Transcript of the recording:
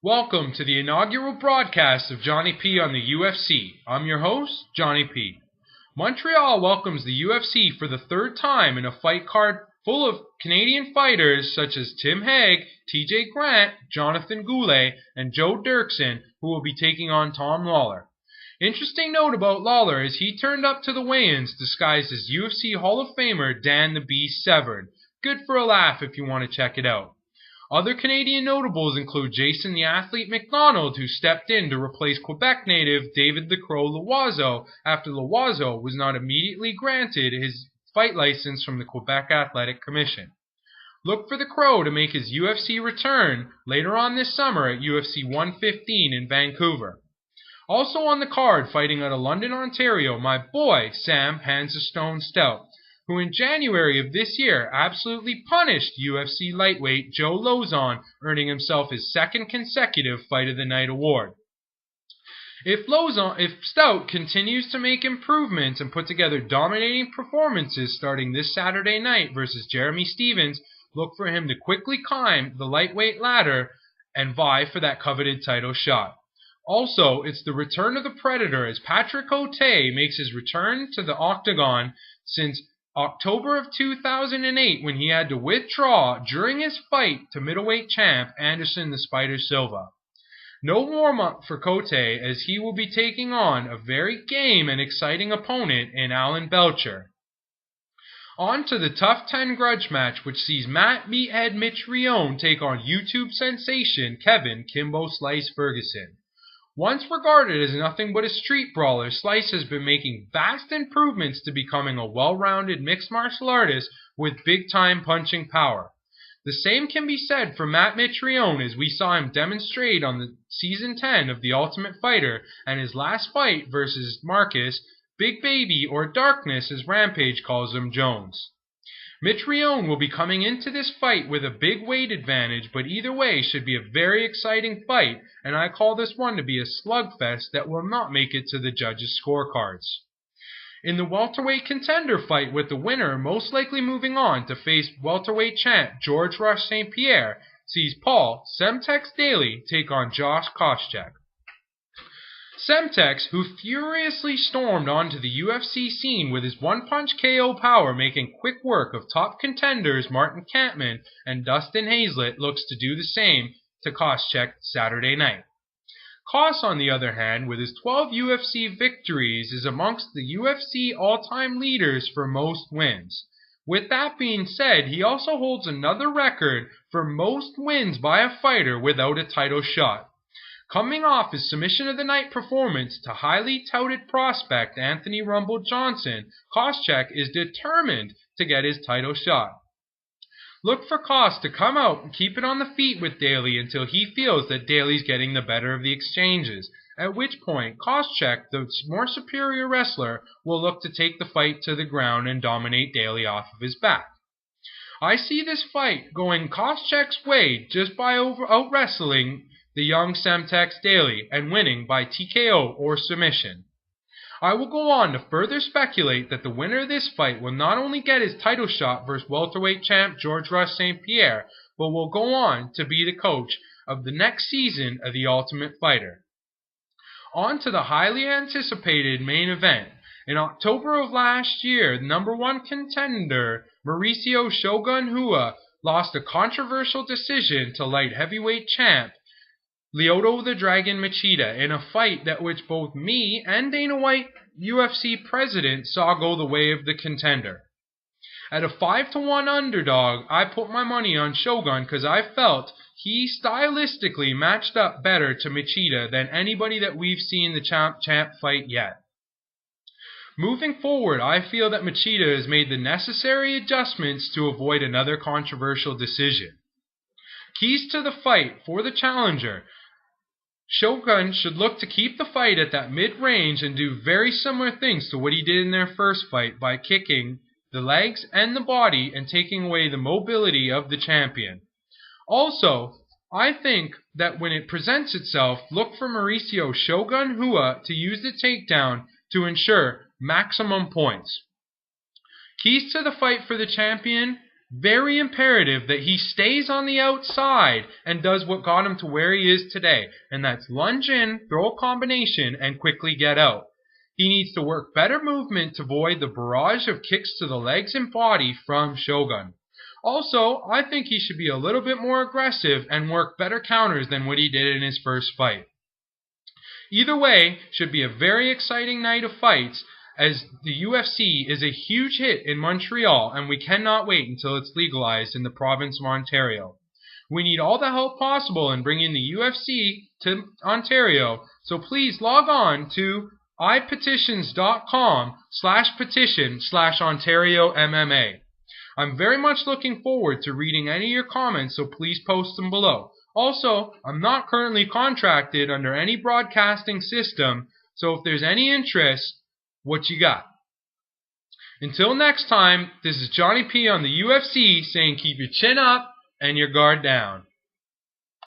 Welcome to the inaugural broadcast of Johnny P on the UFC. I'm your host, Johnny P. Montreal welcomes the UFC for the third time in a fight card full of Canadian fighters such as Tim Hague, TJ Grant, Jonathan Goulet, and Joe Dirksen, who will be taking on Tom Lawler. Interesting note about Lawler is he turned up to the weigh-ins disguised as UFC Hall of Famer Dan the Beast Severn. Good for a laugh if you want to check it out. Other Canadian notables include Jason the Athlete McDonald, who stepped in to replace Quebec native David the Crow Loiseau after Loiseau was not immediately granted his fight license from the Quebec Athletic Commission. Look for the Crow to make his UFC return later on this summer at UFC 115 in Vancouver. Also on the card, fighting out of London, Ontario, my boy Sam Hands of Stone Stout, who in January of this year absolutely punished UFC lightweight Joe Lauzon, earning himself his second consecutive Fight of the Night award. If Stout continues to make improvements and put together dominating performances starting this Saturday night versus Jeremy Stephens, look for him to quickly climb the lightweight ladder and vie for that coveted title shot. Also, it's the return of the Predator as Patrick Cote makes his return to the octagon since October of 2008, when he had to withdraw during his fight to middleweight champ Anderson the Spider Silva. No warm-up for Cote, as he will be taking on a very game and exciting opponent in Alan Belcher. On to the Tough 10 grudge match, which sees Matt Meathead Mitch Rion take on YouTube sensation Kevin Kimbo Slice Ferguson. Once regarded as nothing but a street brawler, Slice has been making vast improvements to becoming a well-rounded mixed martial artist with big-time punching power. The same can be said for Matt Mitrione, as we saw him demonstrate on the Season 10 of The Ultimate Fighter and his last fight versus Marcus, Big Baby, or Darkness as Rampage calls him, Jones. Mitrione will be coming into this fight with a big weight advantage, but either way should be a very exciting fight, and I call this one to be a slugfest that will not make it to the judges' scorecards. In the welterweight contender fight, with the winner most likely moving on to face welterweight champ George Rush St. Pierre, sees Paul Semtex Daly take on Josh Koscheck. Semtex, who furiously stormed onto the UFC scene with his one-punch KO power, making quick work of top contenders Martin Kampmann and Dustin Hazlett, looks to do the same to Koscheck Saturday night. Kos, on the other hand, with his 12 UFC victories, is amongst the UFC all-time leaders for most wins. With that being said, he also holds another record for most wins by a fighter without a title shot. Coming off his submission of the night performance to highly touted prospect Anthony Rumble Johnson, Koscheck is determined to get his title shot. Look for Kos to come out and keep it on the feet with Daly until he feels that Daly's getting the better of the exchanges, at which point Koscheck, the more superior wrestler, will look to take the fight to the ground and dominate Daly off of his back. I see this fight going Koscheck's way just by out-wrestling the young Semtex Daly and winning by TKO or submission. I will go on to further speculate that the winner of this fight will not only get his title shot versus welterweight champ George Rush St. Pierre, but will go on to be the coach of the next season of The Ultimate Fighter. On to the highly anticipated main event. In October of last year, the number one contender Mauricio Shogun Rua lost a controversial decision to light heavyweight champ Lyoto the Dragon Machida in a fight that which both me and Dana White, UFC president, saw go the way of the contender. At a 5-1 underdog, I put my money on Shogun because I felt he stylistically matched up better to Machida than anybody that we've seen the champ fight yet. Moving forward, I feel that Machida has made the necessary adjustments to avoid another controversial decision. Keys to the fight for the challenger. Shogun should look to keep the fight at that mid-range and do very similar things to what he did in their first fight by kicking the legs and the body and taking away the mobility of the champion. Also, I think that when it presents itself, look for Mauricio Shogun Rua to use the takedown to ensure maximum points. Keys to the fight for the champion. very imperative that he stays on the outside and does what got him to where he is today, and that's lunge in, throw a combination, and quickly get out. He needs to work better movement to avoid the barrage of kicks to the legs and body from Shogun. Also, I think he should be a little bit more aggressive and work better counters than what he did in his first fight. Either way, should be a very exciting night of fights, as the UFC is a huge hit in Montreal, and we cannot wait until it's legalized in the province of Ontario. We need all the help possible in bringing the UFC to Ontario, so please log on to ipetitions.com/petition/OntarioMMA. I'm very much looking forward to reading any of your comments, so please post them below. Also, I'm not currently contracted under any broadcasting system, so if there's any interest, what you got? Until next time, this is Johnny P on the UFC saying keep your chin up and your guard down.